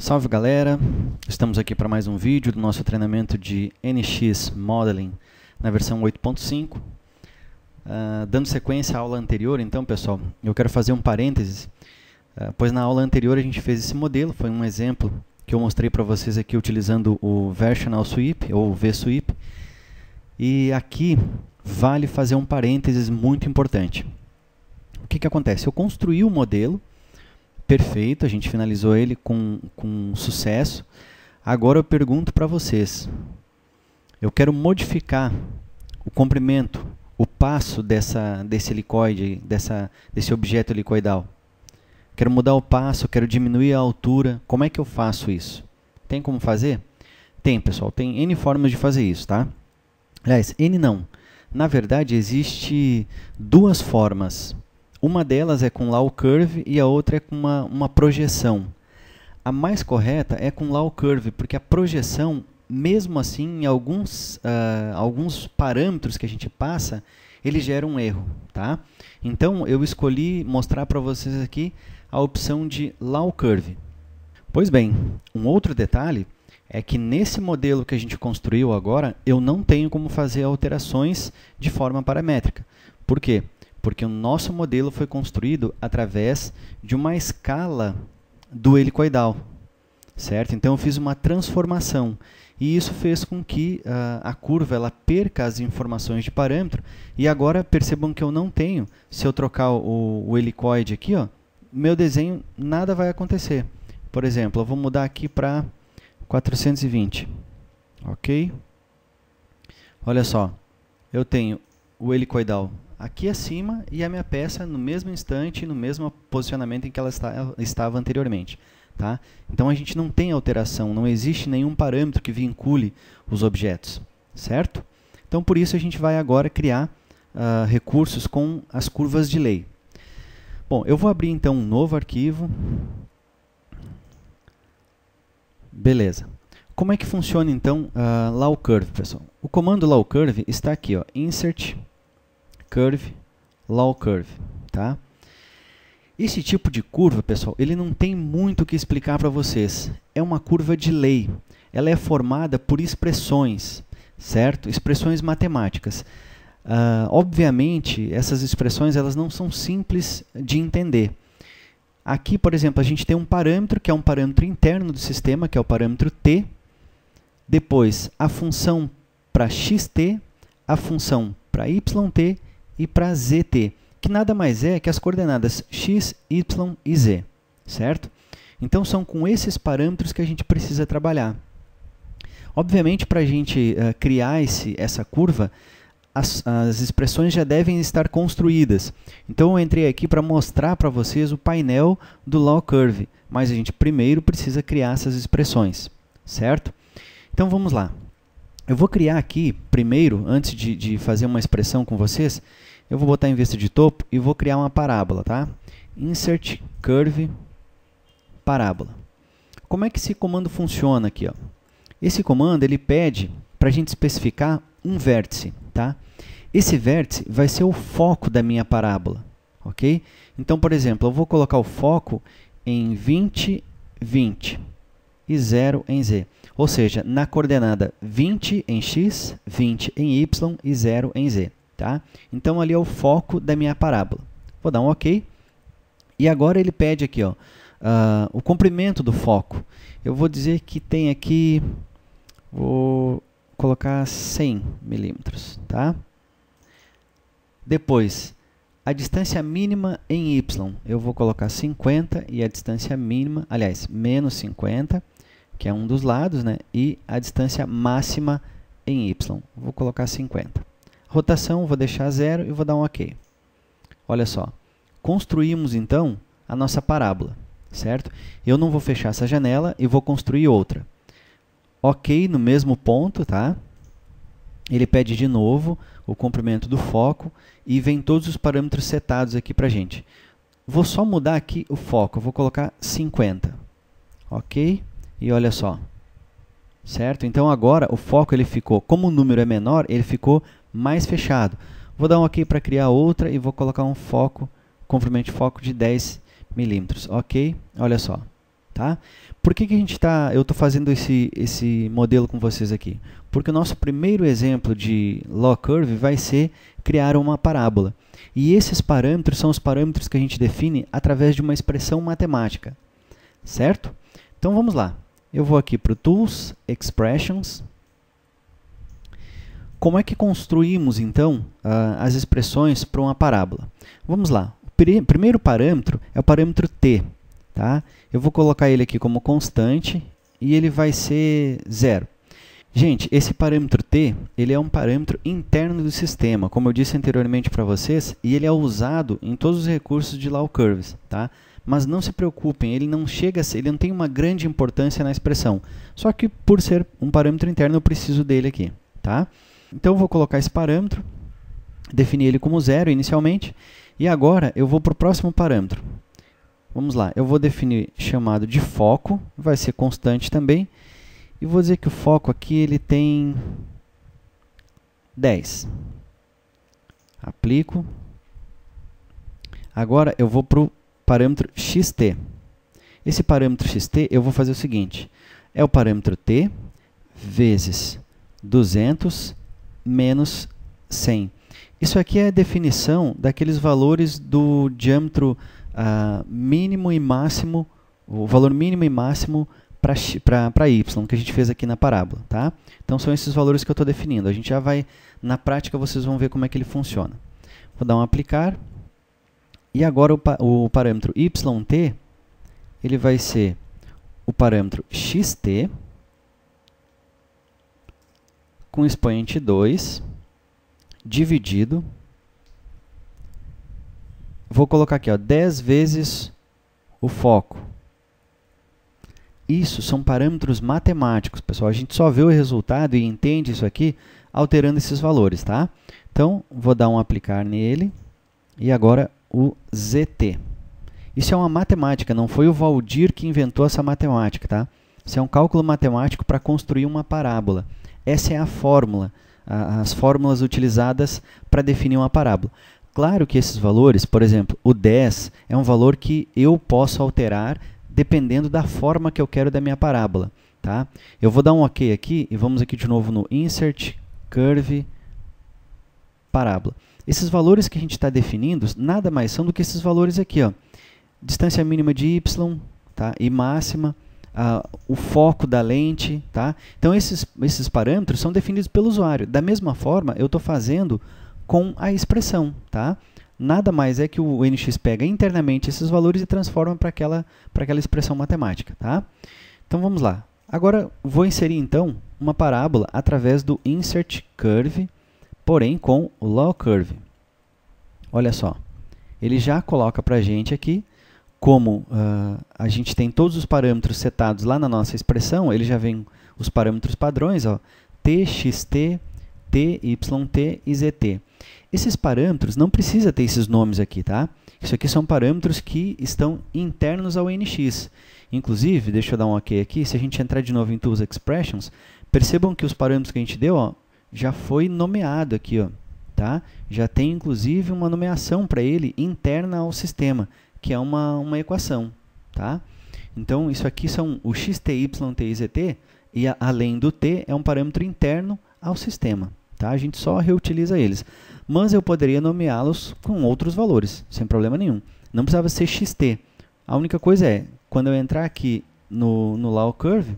Salve galera, estamos aqui para mais um vídeo do nosso treinamento de NX Modeling na versão 8.5. Dando sequência à aula anterior, então pessoal, eu quero fazer um parênteses, pois na aula anterior a gente fez esse modelo, foi um exemplo que eu mostrei para vocês aqui utilizando o Versional Sweep ou VSweep, e aqui vale fazer um parênteses muito importante. O que acontece? Eu construí o modelo, perfeito, a gente finalizou ele com sucesso. Agora eu pergunto para vocês, eu quero modificar o comprimento, o passo desse helicoide, desse objeto helicoidal. Quero mudar o passo, quero diminuir a altura. Como é que eu faço isso? Tem como fazer? Tem, pessoal, tem N formas de fazer isso, tá? Aliás, N não. Na verdade, existe duas formas. Uma delas é com Law Curve e a outra é com uma projeção. A mais correta é com Law Curve, porque a projeção, mesmo assim, em alguns parâmetros que a gente passa, ele gera um erro, tá? Então, eu escolhi mostrar para vocês aqui a opção de Law Curve. Pois bem, um outro detalhe é que nesse modelo que a gente construiu agora, eu não tenho como fazer alterações de forma paramétrica. Por quê? Porque o nosso modelo foi construído através de uma escala do helicoidal, certo? Então eu fiz uma transformação e isso fez com que a curva ela perca as informações de parâmetro. E agora percebam que eu não tenho, se eu trocar o helicoide aqui, ó, meu desenho nada vai acontecer. Por exemplo, eu vou mudar aqui para 420, ok? Olha só, eu tenho o helicoidal aqui acima e a minha peça no mesmo instante, no mesmo posicionamento em que ela estava anteriormente. Tá? Então a gente não tem alteração, não existe nenhum parâmetro que vincule os objetos, certo? Então por isso a gente vai agora criar recursos com as curvas de lei. Bom, eu vou abrir então um novo arquivo. Beleza. Como é que funciona então Law Curve, pessoal? O comando Law Curve está aqui, ó, Insert Curve, Law Curve, tá? Esse tipo de curva, pessoal, ele não tem muito o que explicar para vocês. É uma curva de lei. Ela é formada por expressões, certo? Expressões matemáticas. Obviamente, essas expressões elas não são simples de entender. Aqui, por exemplo, a gente tem um parâmetro, que é um parâmetro interno do sistema, que é o parâmetro t. Depois, a função para xt, a função para yt, e para zt, que nada mais é que as coordenadas x, y e z, certo? Então, são com esses parâmetros que a gente precisa trabalhar. Obviamente, para a gente criar essa curva, as expressões já devem estar construídas. Então, eu entrei aqui para mostrar para vocês o painel do Law Curve, mas a gente primeiro precisa criar essas expressões, certo? Então, vamos lá. Eu vou criar aqui, primeiro, antes de fazer uma expressão com vocês, eu vou botar em vista de topo e vou criar uma parábola, tá? Insert Curve Parábola. Como é que esse comando funciona aqui, ó? Esse comando ele pede para a gente especificar um vértice, tá? Esse vértice vai ser o foco da minha parábola, ok? Então, por exemplo, eu vou colocar o foco em 20, 20 e 0 em z. Ou seja, na coordenada 20 em x, 20 em y e 0 em z. Tá? Então, ali é o foco da minha parábola. Vou dar um OK. E agora ele pede aqui, ó, o comprimento do foco. Eu vou dizer que tem aqui, vou colocar 100 milímetros. Tá? Depois, a distância mínima em y. Eu vou colocar 50 e a distância mínima, aliás, menos 50, que é um dos lados, né? E a distância máxima em y. Vou colocar 50. Rotação, vou deixar 0 e vou dar um OK. Olha só, construímos então a nossa parábola, certo? Eu não vou fechar essa janela e vou construir outra. OK no mesmo ponto, tá? Ele pede de novo o comprimento do foco e vem todos os parâmetros setados aqui para a gente. Vou só mudar aqui o foco, eu vou colocar 50. OK? E olha só, certo? Então agora o foco ele ficou, como o número é menor, ele ficou mais fechado. Vou dar um OK para criar outra e vou colocar um foco, comprimento de foco de 10 milímetros. OK? Olha só, Tá? Por que eu estou fazendo esse modelo com vocês aqui? Porque o nosso primeiro exemplo de law curve vai ser criar uma parábola. E esses parâmetros são os parâmetros que a gente define através de uma expressão matemática. Certo? Então vamos lá. Eu vou aqui para o Tools, Expressions. Como é que construímos, então, as expressões para uma parábola? Vamos lá. O primeiro parâmetro é o parâmetro t. Tá? Eu vou colocar ele aqui como constante e ele vai ser 0. Gente, esse parâmetro t, ele é um parâmetro interno do sistema, como eu disse anteriormente para vocês, e ele é usado em todos os recursos de law curves, tá? Mas não se preocupem, ele não tem uma grande importância na expressão. Só que por ser um parâmetro interno, eu preciso dele aqui, tá? Então eu vou colocar esse parâmetro, definir ele como 0 inicialmente, e agora eu vou para o próximo parâmetro. Vamos lá, eu vou definir chamado de foco, vai ser constante também, e vou dizer que o foco aqui ele tem 10. Aplico. Agora eu vou para o parâmetro xt. Esse parâmetro xt eu vou fazer o seguinte, é o parâmetro t vezes 200 menos 100. Isso aqui é a definição daqueles valores do diâmetro mínimo e máximo, o valor mínimo e máximo para y, que a gente fez aqui na parábola. Tá? Então, são esses valores que eu estou definindo. A gente já vai, na prática, vocês vão ver como é que ele funciona. Vou dar um aplicar. E agora o parâmetro yt, ele vai ser o parâmetro xt, com expoente 2, dividido. Vou colocar aqui, ó, 10 vezes o foco. Isso são parâmetros matemáticos, pessoal. A gente só vê o resultado e entende isso aqui alterando esses valores, tá? Então, vou dar um aplicar nele. E agora o zt. Isso é uma matemática, não foi o Valdir que inventou essa matemática, tá? Isso é um cálculo matemático para construir uma parábola. Essa é a fórmula, as fórmulas utilizadas para definir uma parábola. Claro que esses valores, por exemplo, o 10 é um valor que eu posso alterar dependendo da forma que eu quero da minha parábola. Tá? Eu vou dar um OK aqui e vamos aqui de novo no Insert, Curve, Parábola. Esses valores que a gente está definindo nada mais são do que esses valores aqui. Ó. Distância mínima de y, tá? E máxima, o foco da lente. Tá? Então, esses parâmetros são definidos pelo usuário. Da mesma forma, eu estou fazendo com a expressão. Tá? Nada mais é que o NX pega internamente esses valores e transforma para aquela expressão matemática. Tá? Então, vamos lá. Agora, vou inserir, então, uma parábola através do Insert Curve, porém com o Law Curve. Olha só. Ele já coloca para a gente aqui, como a gente tem todos os parâmetros setados lá na nossa expressão, ele já vem os parâmetros padrões, ó, t, xt, t, yt e zt. Esses parâmetros não precisa ter esses nomes aqui, tá? Isso aqui são parâmetros que estão internos ao NX. Inclusive, deixa eu dar um OK aqui, se a gente entrar de novo em Tools Expressions, percebam que os parâmetros que a gente deu, ó, já foi nomeado aqui, ó, tá? Já tem inclusive uma nomeação para ele interna ao sistema, que é uma equação, tá? Então, isso aqui são o xt, yt e zt, e além do t, é um parâmetro interno ao sistema. Tá? A gente só reutiliza eles. Mas eu poderia nomeá-los com outros valores, sem problema nenhum. Não precisava ser xt. A única coisa é, quando eu entrar aqui no Law Curve,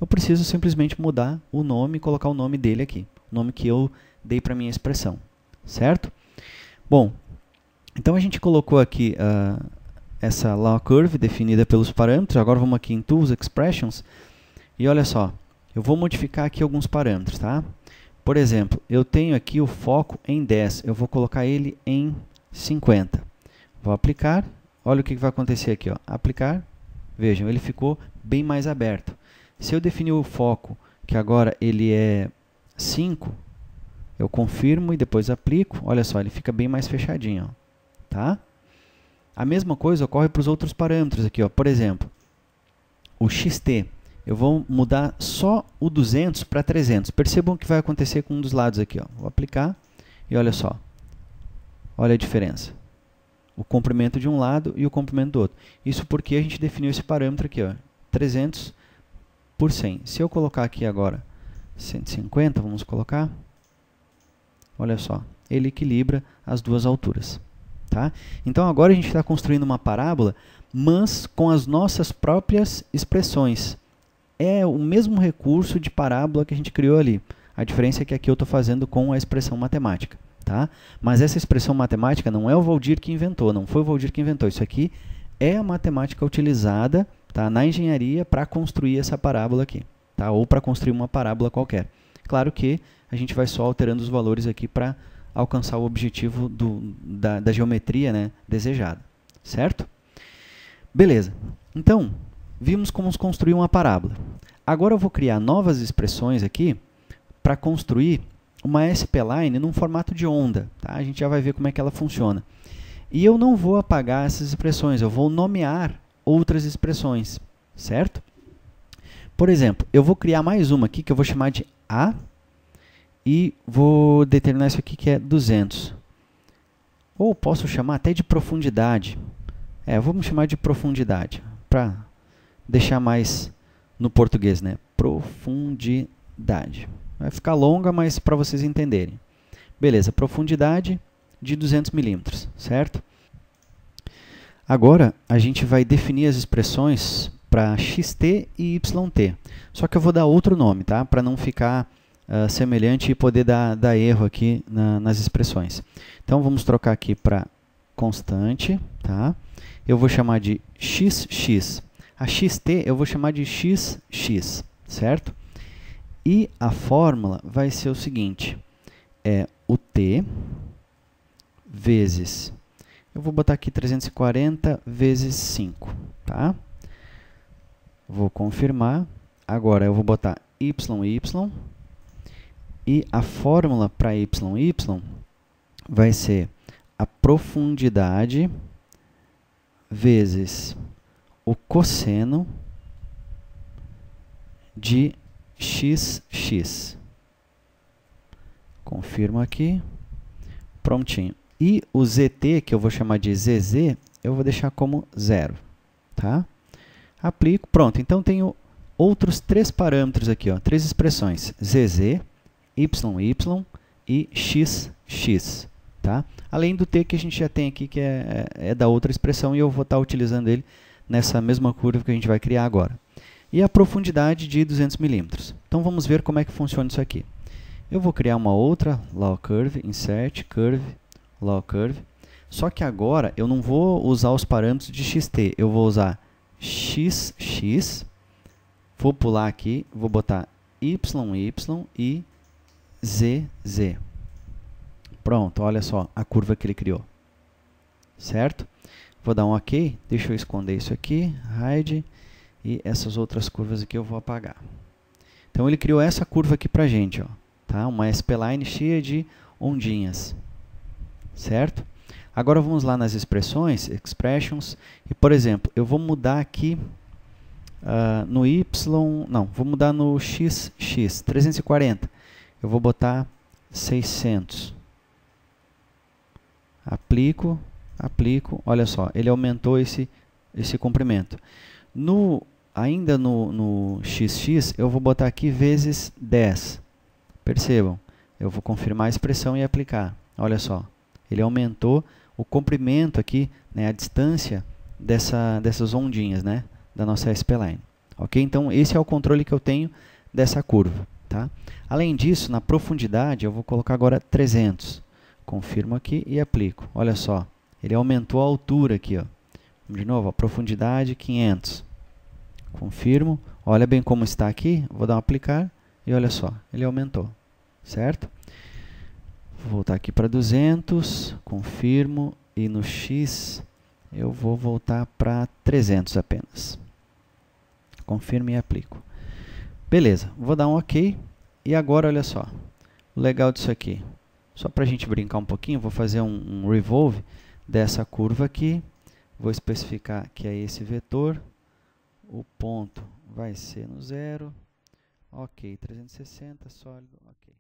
eu preciso simplesmente mudar o nome e colocar o nome dele aqui. O nome que eu dei para a minha expressão. Certo? Bom, então a gente colocou aqui essa Law Curve definida pelos parâmetros. Agora vamos aqui em Tools, Expressions. E olha só, eu vou modificar aqui alguns parâmetros, tá? Por exemplo, eu tenho aqui o foco em 10. Eu vou colocar ele em 50. Vou aplicar. Olha o que vai acontecer aqui. Ó. Aplicar. Vejam, ele ficou bem mais aberto. Se eu definir o foco, que agora ele é 5, eu confirmo e depois aplico. Olha só, ele fica bem mais fechadinho. Ó. Tá? A mesma coisa ocorre para os outros parâmetros aqui. Ó. Por exemplo, o xt. Eu vou mudar só o 200 para 300. Percebam o que vai acontecer com um dos lados aqui. Ó. Vou aplicar e olha só. Olha a diferença. O comprimento de um lado e o comprimento do outro. Isso porque a gente definiu esse parâmetro aqui, ó, 300 por 100. Se eu colocar aqui agora 150, vamos colocar, olha só, ele equilibra as duas alturas. Tá? Então agora a gente está construindo uma parábola, mas com as nossas próprias expressões. É o mesmo recurso de parábola que a gente criou ali. A diferença é que aqui eu estou fazendo com a expressão matemática. Tá? Mas essa expressão matemática não é o Valdir que inventou, não foi o Valdir que inventou. Isso aqui é a matemática utilizada, tá, na engenharia para construir essa parábola aqui, tá? Ou para construir uma parábola qualquer. Claro que a gente vai só alterando os valores aqui para alcançar o objetivo da geometria, né, desejada. Certo? Beleza. Então, vimos como construir uma parábola. Agora eu vou criar novas expressões aqui para construir uma spline num formato de onda. Tá? A gente já vai ver como é que ela funciona. E eu não vou apagar essas expressões, eu vou nomear outras expressões. Certo? Por exemplo, eu vou criar mais uma aqui que eu vou chamar de A e vou determinar isso aqui que é 200. Ou posso chamar até de profundidade. Vamos chamar de profundidade, para deixar mais no português, né? Profundidade. Vai ficar longa, mas para vocês entenderem. Beleza, profundidade de 200 milímetros, certo? Agora, a gente vai definir as expressões para xt e yt. Só que eu vou dar outro nome, tá? Para não ficar semelhante e poder dar erro aqui nas expressões. Então, vamos trocar aqui para constante, tá? Eu vou chamar de xx. A xt eu vou chamar de xx, certo? E a fórmula vai ser o seguinte, é o t vezes, eu vou botar aqui 340 vezes 5, tá? Vou confirmar, agora eu vou botar y, e a fórmula para y vai ser a profundidade vezes o cosseno de xx. Confirmo aqui. Prontinho. E o zt, que eu vou chamar de zz, eu vou deixar como 0. Tá? Aplico. Pronto. Então, tenho outros 3 parâmetros aqui, ó, 3 expressões. Zz, yy e xx. Tá? Além do t que a gente já tem aqui, que é da outra expressão, e eu vou estar utilizando ele nessa mesma curva que a gente vai criar agora. E a profundidade de 200 milímetros. Então, vamos ver como é que funciona isso aqui. Eu vou criar uma outra law curve, insert, curve, law curve. Só que agora eu não vou usar os parâmetros de xt, eu vou usar xx, vou pular aqui, vou botar yy e zz. Pronto, olha só a curva que ele criou. Certo? Vou dar um OK, deixa eu esconder isso aqui, hide, e essas outras curvas aqui eu vou apagar. Então ele criou essa curva aqui pra gente, ó, tá? Uma spline cheia de ondinhas. Certo? Agora vamos lá nas expressões, expressions, e por exemplo, eu vou mudar aqui no y, não, vou mudar no xx, 340. Eu vou botar 600. Aplico, olha só, ele aumentou esse comprimento. Ainda no xx, eu vou botar aqui vezes 10. Percebam, eu vou confirmar a expressão e aplicar. Olha só, ele aumentou o comprimento aqui, né, a distância dessas ondinhas, né, da nossa spline. Ok? Então, esse é o controle que eu tenho dessa curva. Tá? Além disso, na profundidade, eu vou colocar agora 300. Confirmo aqui e aplico. Olha só, ele aumentou a altura aqui. Ó. De novo, a profundidade 500. Confirmo. Olha bem como está aqui. Vou dar um aplicar e olha só, ele aumentou. Certo? Vou voltar aqui para 200. Confirmo. E no X eu vou voltar para 300 apenas. Confirmo e aplico. Beleza, vou dar um OK. E agora, olha só, o legal disso aqui. Só para a gente brincar um pouquinho, vou fazer um revolve dessa curva aqui. Vou especificar que é esse vetor. O ponto vai ser no 0. Ok, 360, sólido, ok.